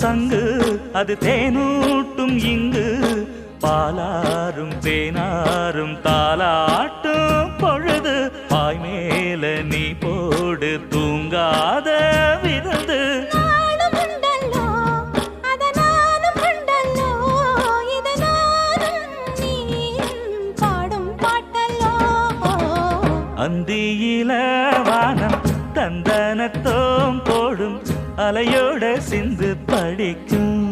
சங்கு அது தேனூட்டும் இங்கு பாலாரும் தேனாரும் தாலாட்டும் பொழுது பாய் மேல நீ போடு தூங்காத விருந்து அந்தியில வானம் தந்தனத்தோம் போடும் அலையோட சிந்து படிக்கும்